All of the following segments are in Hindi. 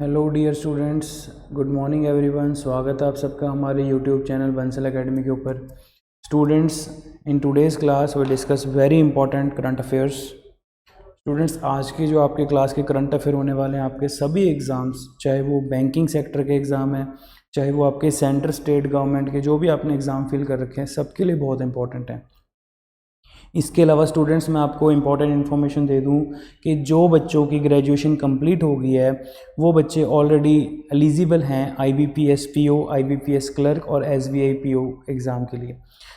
Hello dear students, good morning everyone. स्वागत है आप सबका हमारे यूट्यूब चैनल बंसल एकेडमी के ऊपर। Students, in today's class we discuss very important current affairs. Students, आज की जो आपके क्लास के करंट अफेयर होने वाले हैं, आपके सभी एग्ज़ाम्स, चाहे वो बैंकिंग सेक्टर के एग्ज़ाम हैं, चाहे वो आपके सेंटर स्टेट गवर्नमेंट के जो भी आपने एग्ज़ाम फिल कर रखे हैं, सबके लिए बहुत इंपॉर्टेंट हैं। इसके अलावा स्टूडेंट्स, मैं आपको इम्पॉर्टेंट इन्फॉर्मेशन दे दूं कि जो बच्चों की ग्रेजुएशन कंप्लीट हो गई है वो बच्चे ऑलरेडी एलिजिबल हैं IBPS PO, IBPS क्लर्क और SBI PO एग्ज़ाम के लिए।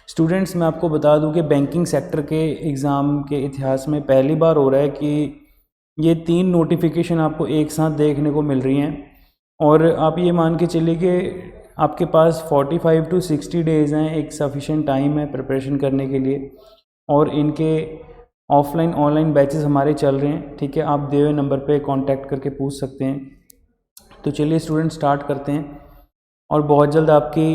स्टूडेंट्स, मैं आपको बता दूं कि बैंकिंग सेक्टर के एग्ज़ाम के इतिहास में पहली बार हो रहा है कि ये 3 नोटिफिकेशन आपको एक साथ देखने को मिल रही हैं। और आप ये मान के चलिए कि आपके पास 45 to 60 डेज़ हैं, एक सफिशेंट टाइम है प्रिपरेशन करने के लिए। और इनके ऑफलाइन ऑनलाइन बैचेस हमारे चल रहे हैं, ठीक है। आप दिए हुए नंबर पे कांटेक्ट करके पूछ सकते हैं। तो चलिए स्टूडेंट, स्टार्ट करते हैं। और बहुत जल्द आपकी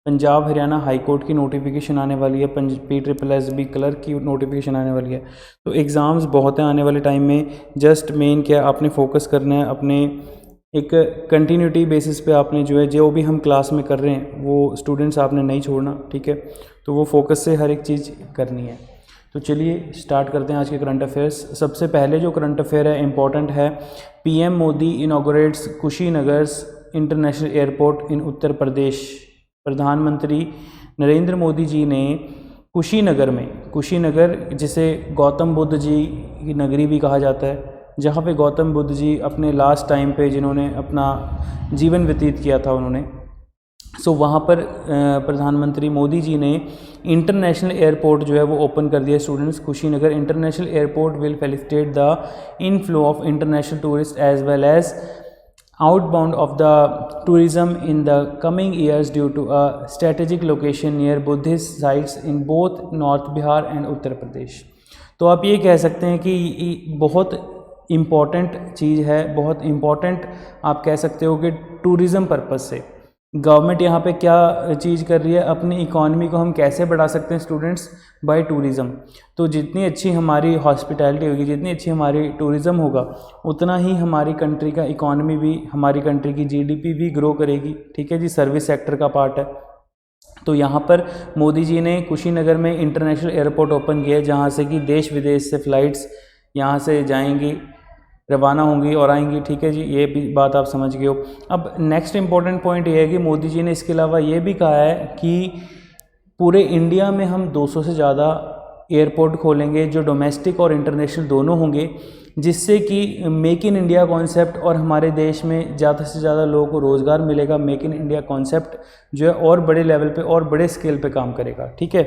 पंजाब हरियाणा हाई कोर्ट की नोटिफिकेशन आने वाली है, PSSB क्लर्क की नोटिफिकेशन आने वाली है। तो एग्ज़ाम्स बहुत हैं आने वाले टाइम में। जस्ट मेन क्या आपने फोकस करना है, अपने एक कंटिन्यूटी बेसिस पे आपने जो भी हम क्लास में कर रहे हैं वो स्टूडेंट्स आपने नहीं छोड़ना, ठीक है। तो वो फोकस से हर एक चीज़ करनी है। तो चलिए स्टार्ट करते हैं आज के करंट अफेयर्स। सबसे पहले जो करंट अफेयर है इम्पॉर्टेंट है, PM Modi inaugurates Kushinagar's international airport in Uttar Pradesh. प्रधानमंत्री नरेंद्र मोदी जी ने कुशीनगर जिसे गौतम बुद्ध जी की नगरी भी कहा जाता है, जहाँ पे गौतम बुद्ध जी अपने लास्ट टाइम पे जिन्होंने अपना जीवन व्यतीत किया था उन्होंने, सो वहाँ पर प्रधानमंत्री मोदी जी ने इंटरनेशनल एयरपोर्ट जो है वो ओपन कर दिया। Students, Kushinagar international airport will facilitate the inflow of international tourist as well as outbound of the tourism in the coming years due to a strategic location near Buddhist sites in both North Bihar and Uttar Pradesh. तो आप ये कह सकते हैं कि बहुत इम्पॉर्टेंट चीज़ है, बहुत इम्पॉर्टेंट आप कह सकते हो कि टूरिज़म पर्पज़ से गवर्नमेंट यहाँ पे क्या चीज़ कर रही है, अपनी इकॉनमी को हम कैसे बढ़ा सकते हैं स्टूडेंट्स, बाय टूरिज़म। तो जितनी अच्छी हमारी हॉस्पिटैलिटी होगी, जितनी अच्छी हमारी टूरिज़म होगा, उतना ही हमारी कंट्री का इकॉनमी भी, हमारी कंट्री की GDP भी ग्रो करेगी, ठीक है जी। सर्विस सेक्टर का पार्ट है। तो यहाँ पर मोदी जी ने कुशीनगर में इंटरनेशनल एयरपोर्ट ओपन किया है, जहाँ से कि देश विदेश से फ़्लाइट्स यहाँ से जाएंगी, रवाना होंगी और आएंगी, ठीक है जी। ये भी बात आप समझ गए हो। अब नेक्स्ट इंपॉर्टेंट पॉइंट ये है कि मोदी जी ने इसके अलावा ये भी कहा है कि पूरे इंडिया में हम 200 से ज़्यादा एयरपोर्ट खोलेंगे जो डोमेस्टिक और इंटरनेशनल दोनों होंगे, जिससे कि मेक इन इंडिया कॉन्सेप्ट और हमारे देश में ज़्यादा से ज़्यादा लोगों को रोज़गार मिलेगा। मेक इन इंडिया कॉन्सेप्ट जो है और बड़े लेवल पे और बड़े स्केल पे काम करेगा, ठीक है।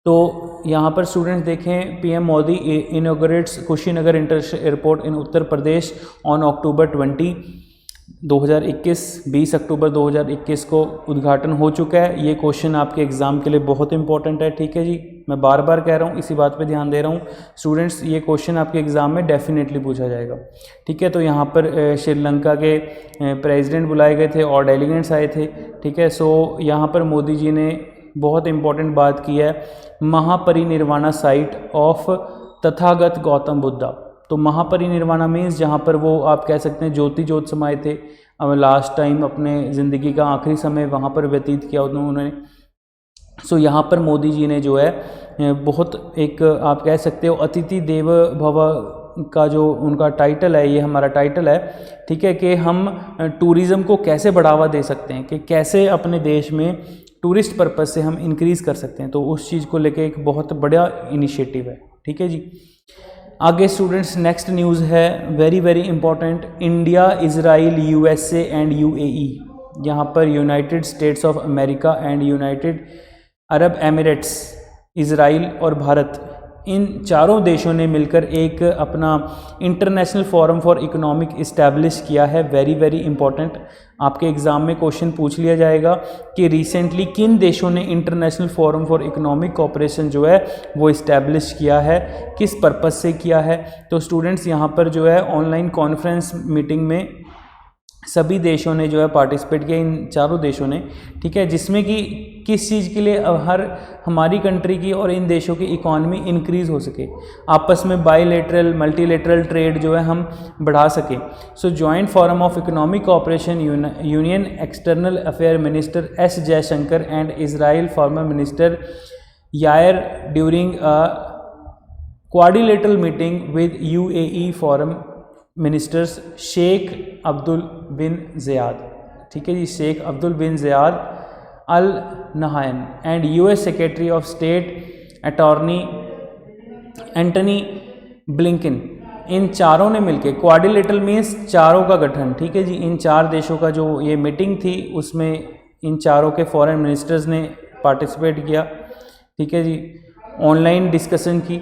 तो यहाँ पर स्टूडेंट्स देखें, PM Modi inaugurates Kushinagar international airport in Uttar Pradesh on October 20 अक्टूबर 2021 को उद्घाटन हो चुका है। ये क्वेश्चन आपके एग्ज़ाम के लिए बहुत इंपॉर्टेंट है, ठीक है जी। मैं बार बार कह रहा हूँ, इसी बात पे ध्यान दे रहा हूँ स्टूडेंट्स, ये क्वेश्चन आपके एग्ज़ाम में डेफिनेटली पूछा जाएगा, ठीक है। तो यहाँ पर श्रीलंका के प्रेसिडेंट बुलाए गए थे और डेलीगेट्स आए थे, ठीक है। सो यहाँ पर मोदी जी ने बहुत इंपॉर्टेंट बात की है, महापरिनिर्वाणा साइट ऑफ तथागत गौतम बुद्धा। तो महापरिनिर्वाणा मीन्स जहाँ पर वो आप कह सकते हैं ज्योति ज्योत समाये थे, लास्ट टाइम अपने ज़िंदगी का आखिरी समय वहाँ पर व्यतीत किया उन्होंने। सो यहाँ पर मोदी जी ने जो है बहुत एक आप कह सकते हो अतिथि देव भव का जो उनका टाइटल है, ये हमारा टाइटल है, ठीक है, कि हम टूरिज़्म को कैसे बढ़ावा दे सकते हैं, कि कैसे अपने देश में टूरिस्ट पर्पज़ से हम इंक्रीज़ कर सकते हैं। तो उस चीज़ को लेके एक बहुत बड़ा इनिशिएटिव है, ठीक है जी। आगे स्टूडेंट्स, नेक्स्ट न्यूज़ है very very important, India, Israel, USA and UAE। यहाँ पर United states of America and United Arab Emirates, Israel और भारत, इन चारों देशों ने मिलकर एक अपना international forum for economic establish किया है। वेरी वेरी इंपॉर्टेंट, आपके एग्ज़ाम में क्वेश्चन पूछ लिया जाएगा कि रिसेंटली किन देशों ने international forum for economic cooperation जो है वो इस्टेब्लिश किया है, किस पर्पज़ से किया है। तो स्टूडेंट्स, यहाँ पर जो है ऑनलाइन कॉन्फ्रेंस मीटिंग में सभी देशों ने जो है पार्टिसिपेट किया, इन चारों देशों ने, ठीक है, जिसमें कि किस चीज़ के लिए हमारी कंट्री की और इन देशों की इकॉनमी इंक्रीज़ हो सके, आपस में बाईलेटरल मल्टीलेटरल ट्रेड जो है हम बढ़ा सकें। So joint forum of economic cooperation union external affair minister S Jaishankar and Israel foreign minister Yair during a quadrilateral meeting with UAE foreign ministers Sheikh Abdul bin Zayed, ठीक है जी, Sheikh Abdul bin Zayed Al Nahyan and US secretary of state attorney Antony Blinken, इन चारों ने मिलकर, क्वाड्रिलेटरल मीन्स चारों का गठन, ठीक है जी, इन चार देशों का जो ये मीटिंग थी उसमें इन चारों के फॉरेन मिनिस्टर्स ने पार्टिसिपेट किया, ठीक है जी, ऑनलाइन डिस्कशन की,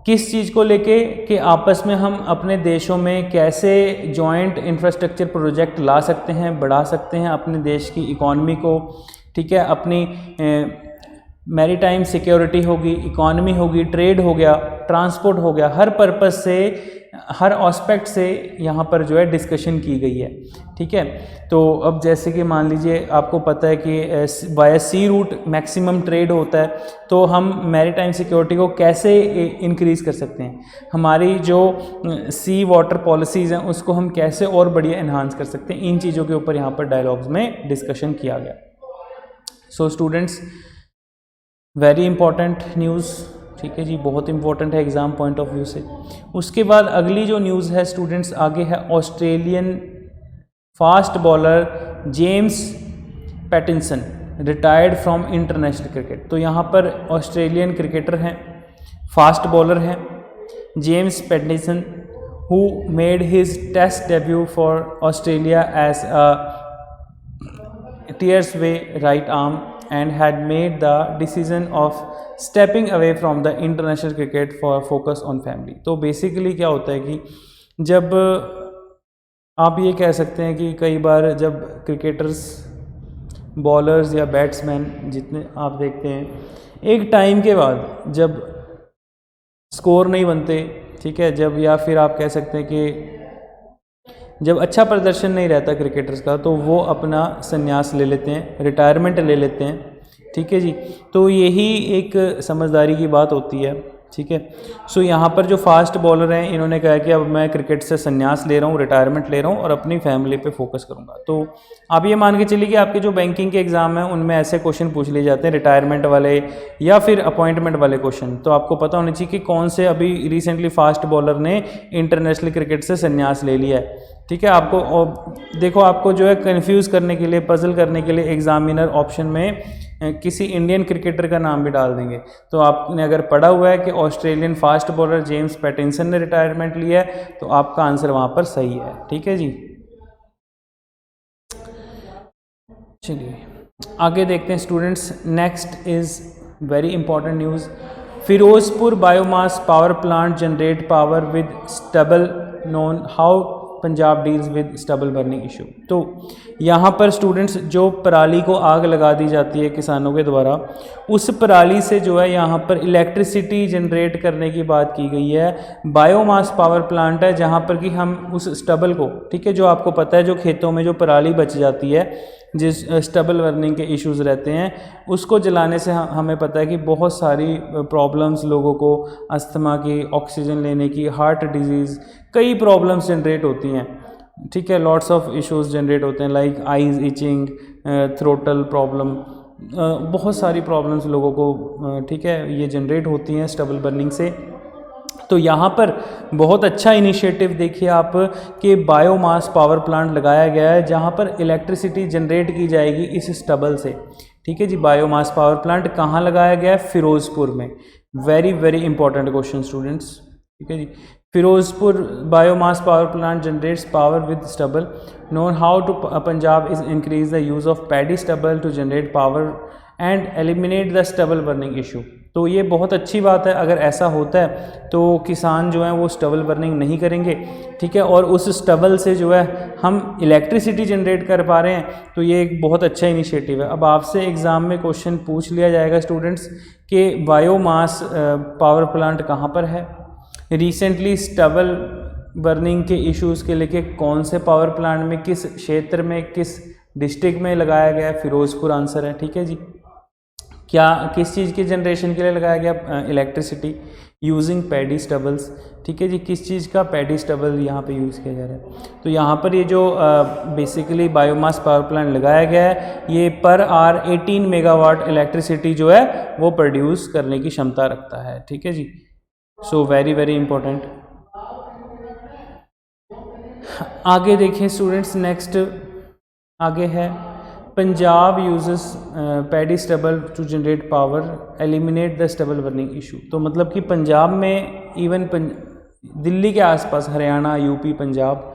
किस चीज़ को लेके कि आपस में हम अपने देशों में कैसे जॉइंट इंफ्रास्ट्रक्चर प्रोजेक्ट ला सकते हैं, बढ़ा सकते हैं अपने देश की इकॉनमी को, ठीक है, अपनी मैरीटाइम सिक्योरिटी होगी, इकॉनमी होगी, ट्रेड हो गया, ट्रांसपोर्ट हो गया, हर पर्पस से, हर एस्पेक्ट से यहाँ पर जो है डिस्कशन की गई है, ठीक है। तो अब जैसे कि मान लीजिए आपको पता है कि बाय सी रूट मैक्सिमम ट्रेड होता है, तो हम मैरीटाइम सिक्योरिटी को कैसे इंक्रीज़ कर सकते हैं, हमारी जो सी वाटर पॉलिसीज़ हैं उसको हम कैसे और बढ़िया इन्हांस कर सकते हैं, इन चीज़ों के ऊपर यहाँ पर डायलॉग्स में डिस्कशन किया गया। So students, very important news, ठीक है जी, बहुत इंपॉर्टेंट है एग्ज़ाम पॉइंट ऑफ व्यू से। उसके बाद अगली जो न्यूज़ है स्टूडेंट्स आगे है, Australian fast bowler James Pattinson retired from international cricket. तो यहाँ पर ऑस्ट्रेलियन क्रिकेटर हैं, फास्ट बॉलर हैं James Pattinson, who made his test debut for Australia as a tearaway right arm and had made the decision of stepping away from the international cricket for focus on family। तो बेसिकली क्या होता है कि जब आप ये कह सकते हैं कि कई बार जब क्रिकेटर्स, बॉलर्स या बैट्समैन जितने आप देखते हैं, एक टाइम के बाद जब स्कोर नहीं बनते, ठीक है, जब या फिर आप कह सकते हैं कि जब अच्छा प्रदर्शन नहीं रहता क्रिकेटर्स का, तो वो अपना संन्यास ले लेते हैं, रिटायरमेंट ले लेते हैं, ठीक है जी। तो यही एक समझदारी की बात होती है, ठीक है। सो यहाँ पर जो फास्ट बॉलर हैं इन्होंने कहा कि अब मैं क्रिकेट से संन्यास ले रहा हूँ, रिटायरमेंट ले रहा हूँ और अपनी फैमिली पे फोकस करूँगा। तो आप ये मान के चलिए कि आपके जो बैंकिंग के एग्ज़ाम हैं उनमें ऐसे क्वेश्चन पूछ लिए जाते हैं, रिटायरमेंट वाले या फिर अपॉइंटमेंट वाले क्वेश्चन। तो आपको पता होना चाहिए कि कौन से अभी रिसेंटली फास्ट बॉलर ने इंटरनेशनल क्रिकेट से संन्यास ले लिया है, ठीक है। आपको देखो, आपको जो है कंफ्यूज करने के लिए, पजल करने के लिए एग्जामिनर ऑप्शन में किसी इंडियन क्रिकेटर का नाम भी डाल देंगे। तो आपने अगर पढ़ा हुआ है कि Australian fast bowler James Pattinson ने रिटायरमेंट लिया है, तो आपका आंसर वहाँ पर सही है, ठीक है जी। चलिए आगे देखते हैं students. Next is very important news, Firozpur biomass power plant generate power with stubble, known how Punjab deals with stubble burning issue. तो यहाँ पर स्टूडेंट्स जो पराली को आग लगा दी जाती है किसानों के द्वारा, उस पराली से जो है यहाँ पर इलेक्ट्रिसिटी जनरेट करने की बात की गई है। बायोमास पावर प्लांट है जहाँ पर कि हम उस स्टबल को, ठीक है, जो आपको पता है जो खेतों में जो पराली बच जाती है, जिस स्टबल बर्निंग के इश्यूज़ रहते हैं, उसको जलाने से हमें पता है कि बहुत सारी प्रॉब्लम्स लोगों को, अस्थमा की, ऑक्सीजन लेने की, हार्ट डिजीज़, कई प्रॉब्लम्स जनरेट होती हैं, ठीक है, लॉट्स ऑफ इश्यूज जनरेट होते हैं like eyes itching, throttle problem, बहुत सारी प्रॉब्लम्स लोगों को, ठीक है, ये जनरेट होती हैं स्टबल बर्निंग से। तो यहाँ पर बहुत अच्छा इनिशिएटिव देखिए आप कि बायोमास पावर प्लांट लगाया गया है जहाँ पर इलेक्ट्रिसिटी जनरेट की जाएगी इस स्टबल से, ठीक है जी। बायोमास पावर प्लांट कहाँ लगाया गया है? फिरोजपुर में। Very very important question students, ठीक है जी। Firozpur biomass power plant generates power with stubble, known how to Punjab is increase the use of paddy stubble to generate power and eliminate the stubble burning issue. तो ये बहुत अच्छी बात है, अगर ऐसा होता है तो किसान जो है वो स्टबल बर्निंग नहीं करेंगे, ठीक है, और उस स्टबल से जो है हम इलेक्ट्रिसिटी जनरेट कर पा रहे हैं, तो ये एक बहुत अच्छा इनिशिएटिव है। अब आपसे एग्ज़ाम में क्वेश्चन पूछ लिया जाएगा स्टूडेंट्स कि बायोमास पावर प्लांट कहाँ पर है। रिसेंटली स्टबल बर्निंग के इश्यूज़ के लेके कौन से पावर प्लांट में, किस क्षेत्र में, किस डिस्ट्रिक्ट में लगाया गया है? फिरोजपुर आंसर है। ठीक है जी। क्या किस चीज़ की जनरेशन के लिए लगाया गया? Electricity using paddy stubbles. ठीक है जी। किस चीज़ का? पैडी स्टबल यहाँ पे यूज़ किया जा रहा है। तो यहाँ पर ये जो बेसिकली बायोमास पावर प्लांट लगाया गया है, ये पर आवर 18 मेगावाट इलेक्ट्रिसिटी जो है वो प्रोड्यूस करने की क्षमता रखता है। ठीक है जी। So very very important. आगे देखिए स्टूडेंट्स, नेक्स्ट आगे है Punjab uses paddy stubble to generate power, eliminate the stubble burning issue. तो मतलब कि पंजाब में, इवन दिल्ली के आसपास, हरियाणा, यूपी, पंजाब,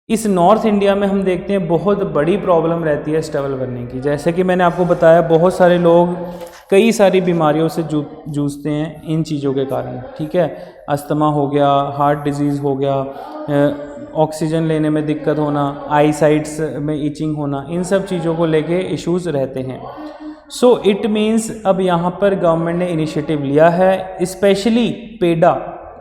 इस नॉर्थ इंडिया में हम देखते हैं बहुत बड़ी प्रॉब्लम रहती है स्टबल बर्निंग की। जैसे कि मैंने आपको बताया, बहुत सारे लोग कई सारी बीमारियों से जूझते हैं इन चीज़ों के कारण। ठीक है, अस्थमा हो गया, हार्ट डिजीज़ हो गया, ऑक्सीजन लेने में दिक्कत होना, आई साइट्स में इचिंग होना, इन सब चीज़ों को लेके इश्यूज़ रहते हैं। सो इट मीन्स अब यहाँ पर गवर्नमेंट ने इनिशिएटिव लिया है, स्पेशली पेडा।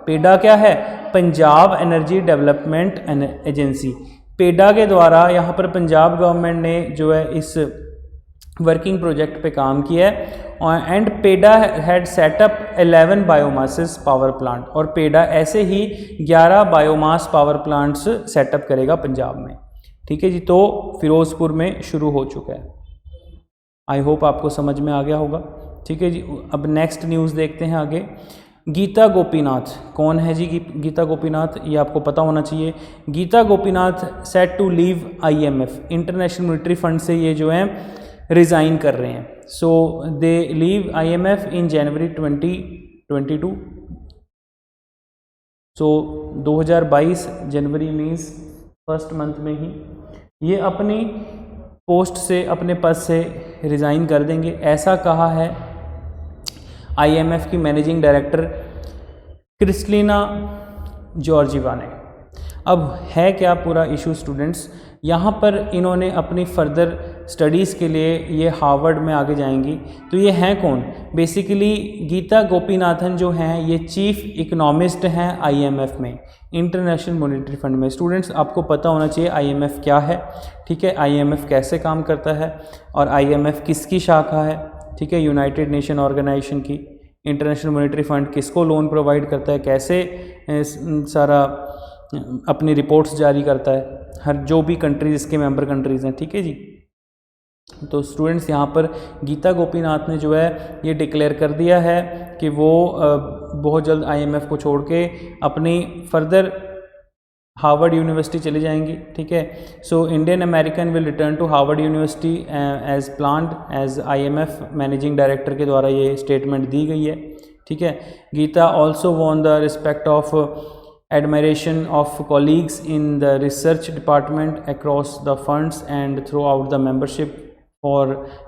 पेडा क्या है? Punjab energy development agency. PEDA के द्वारा यहाँ पर पंजाब गवर्नमेंट ने जो है इस वर्किंग प्रोजेक्ट पे काम किया है। And PEDA had setup 11 biomasses power plant, और पेडा ऐसे ही 11 बायोमास पावर प्लांट्स सेटअप करेगा पंजाब में। ठीक है जी। तो फिरोजपुर में शुरू हो चुका है। आई होप आपको समझ में आ गया होगा। ठीक है जी। अब नेक्स्ट न्यूज़ देखते हैं आगे। गीता गोपीनाथ कौन है जी? गीता गोपीनाथ, ये आपको पता होना चाहिए। Gita Gopinath set to leave IMF, international monetary fund से ये जो है रिज़ाइन कर रहे हैं। So they leave IMF in January 2022। सो 2022 जनवरी मीन्स फर्स्ट मंथ में ही ये अपनी पोस्ट से, अपने पद से रिज़ाइन कर देंगे, ऐसा कहा है IMF की मैनेजिंग डायरेक्टर क्रिस्टलिना जॉर्जीवा ने। अब है क्या पूरा इशू स्टूडेंट्स? यहाँ पर इन्होंने अपनी फर्दर स्टडीज़ के लिए ये हार्वर्ड में आगे जाएंगी। तो ये हैं कौन? बेसिकली गीता गोपीनाथन जो हैं ये चीफ इकोनॉमिस्ट हैं IMF में, इंटरनेशनल मॉनेटरी फंड में। स्टूडेंट्स आपको पता होना चाहिए IMF क्या है। ठीक है, IMF कैसे काम करता है और IMF किसकी शाखा है। ठीक है, यूनाइटेड नेशन ऑर्गेनाइजेशन की। इंटरनेशनल मॉनेटरी फंड किसको लोन प्रोवाइड करता है, कैसे सारा अपनी रिपोर्ट्स जारी करता है, हर जो भी कंट्रीज इसके मेंबर कंट्रीज़ हैं। ठीक है जी। तो स्टूडेंट्स यहाँ पर गीता गोपीनाथ ने जो है ये डिक्लेयर कर दिया है कि वो बहुत जल्द IMF को छोड़ के अपनी फर्दर हार्वर्ड यूनिवर्सिटी चले जाएंगी। ठीक है। So Indian American will return to Harvard University as planned as IMF managing director के द्वारा ये स्टेटमेंट दी गई है। ठीक है। Gita also won the respect of admiration of colleagues in the research department across the funds and throughout the membership for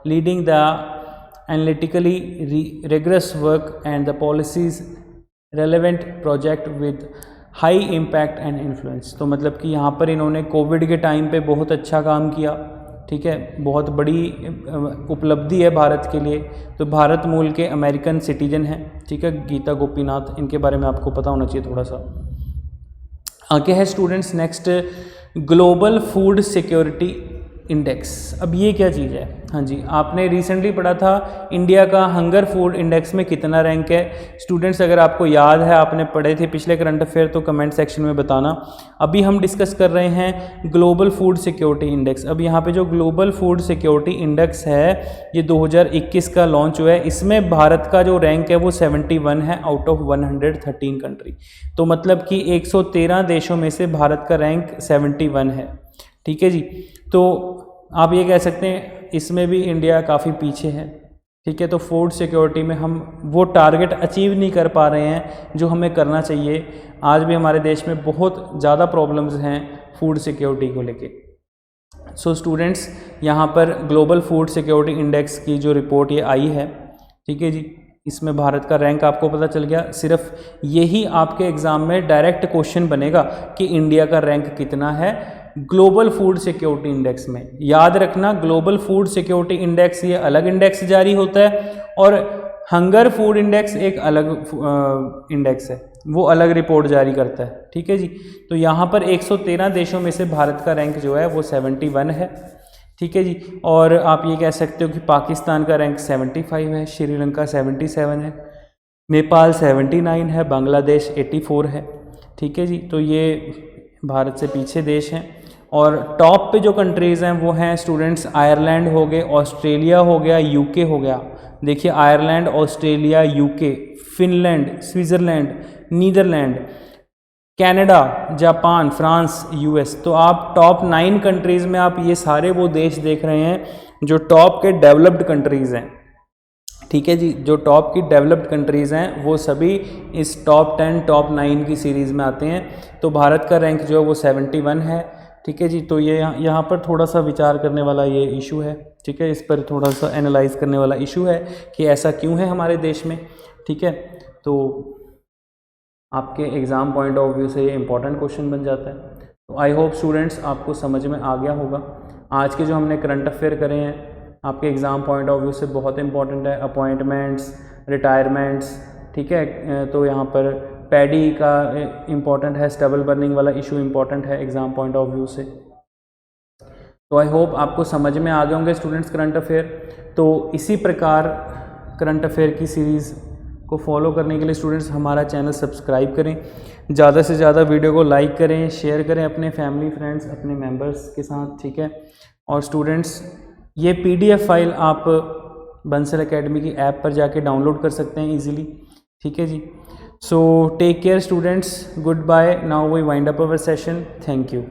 leading the analytically rigorous work and the policies relevant project with high impact and influence। तो मतलब कि यहाँ पर इन्होंने कोविड के टाइम पे बहुत अच्छा काम किया। ठीक है, बहुत बड़ी उपलब्धि है भारत के लिए। तो भारत मूल के अमेरिकन सिटीजन हैं। ठीक है, गीता गोपीनाथ, इनके बारे में आपको पता होना चाहिए थोड़ा सा। आगे है students next global food security index. अब ये क्या चीज़ है? हाँ जी, आपने रिसेंटली पढ़ा था इंडिया का हंगर फूड इंडेक्स में कितना रैंक है। स्टूडेंट्स अगर आपको याद है, आपने पढ़े थे पिछले करंट अफेयर, तो कमेंट सेक्शन में बताना। अभी हम डिस्कस कर रहे हैं ग्लोबल फूड सिक्योरिटी इंडेक्स। अब यहाँ पे जो ग्लोबल फूड सिक्योरिटी इंडेक्स है ये 2021 का लॉन्च हुआ है। इसमें भारत का जो रैंक है वो 71 है आउट ऑफ 113 कंट्री। तो मतलब कि 113 देशों में से भारत का रैंक 71 है। ठीक है जी। तो आप ये कह सकते हैं इसमें भी इंडिया काफ़ी पीछे है। ठीक है, तो फूड सिक्योरिटी में हम वो टारगेट अचीव नहीं कर पा रहे हैं जो हमें करना चाहिए। आज भी हमारे देश में बहुत ज़्यादा प्रॉब्लम्स हैं फूड सिक्योरिटी को लेके। सो स्टूडेंट्स, यहाँ पर ग्लोबल फूड सिक्योरिटी इंडेक्स की जो रिपोर्ट ये आई है, ठीक है जी, इसमें भारत का रैंक आपको पता चल गया। सिर्फ यही आपके एग्ज़ाम में डायरेक्ट क्वेश्चन बनेगा कि इंडिया का रैंक कितना है ग्लोबल फूड सिक्योरिटी इंडेक्स में। याद रखना, ग्लोबल फूड सिक्योरिटी इंडेक्स ये अलग इंडेक्स जारी होता है और हंगर फूड इंडेक्स एक अलग इंडेक्स है। वो अलग रिपोर्ट जारी करता है, ठीक है जी। तो यहाँ पर 113 देशों में से भारत का रैंक जो है वो 71 है, ठीक है जी। और आप ये कह सकते हो कि पाकिस्तान का रैंक 75 है, श्रीलंका 77 है, नेपाल 79 है, बांग्लादेश 84 है, ठीक है जी। तो ये भारत से पीछे देश हैं। और टॉप पे जो कंट्रीज़ हैं वो हैं स्टूडेंट्स आयरलैंड हो गए, ऑस्ट्रेलिया हो गया, यूके हो गया। देखिए Ireland, Australia, UK, Finland, Switzerland, Netherlands, Canada, Japan, France, US. तो आप टॉप 9 कंट्रीज़ में आप ये सारे वो देश देख रहे हैं जो टॉप के डेवलप्ड कंट्रीज़ हैं, ठीक है जी। जो टॉप की डेवलप्ड कंट्रीज़ हैं वो सभी इस टॉप 10 टॉप 9 की सीरीज़ में आते हैं। तो भारत का रैंक जो है वो 71 है, ठीक है जी। तो ये यहाँ पर थोड़ा सा विचार करने वाला ये इशू है, ठीक है। इस पर थोड़ा सा एनालाइज करने वाला इशू है कि ऐसा क्यों है हमारे देश में, ठीक है। तो आपके एग्ज़ाम पॉइंट ऑफ व्यू से ये इंपॉर्टेंट क्वेश्चन बन जाता है। तो आई होप स्टूडेंट्स आपको समझ में आ गया होगा। आज के जो हमने करंट अफेयर करे हैं आपके एग्ज़ाम पॉइंट ऑफ व्यू से बहुत इंपॉर्टेंट है। अपॉइंटमेंट्स, रिटायरमेंट्स, ठीक है। तो यहाँ पर पैडी का इम्पॉर्टेंट है, स्टबल बर्निंग वाला इशू इम्पॉर्टेंट है एग्ज़ाम पॉइंट ऑफ व्यू से। तो आई होप आपको समझ में आ गए होंगे स्टूडेंट्स करंट अफेयर। तो इसी प्रकार करंट अफेयर की सीरीज़ को फॉलो करने के लिए स्टूडेंट्स हमारा चैनल सब्सक्राइब करें, ज़्यादा से ज़्यादा वीडियो को लाइक करें, शेयर करें अपने फैमिली फ्रेंड्स, अपने मेंबर्स के साथ, ठीक है। और स्टूडेंट्स ये PDF फाइल आप बंसल एकेडमी की ऐप पर जाके डाउनलोड कर सकते हैं इजीली, ठीक है जी। So take care students, goodbye. Now we wind up our session. Thank you.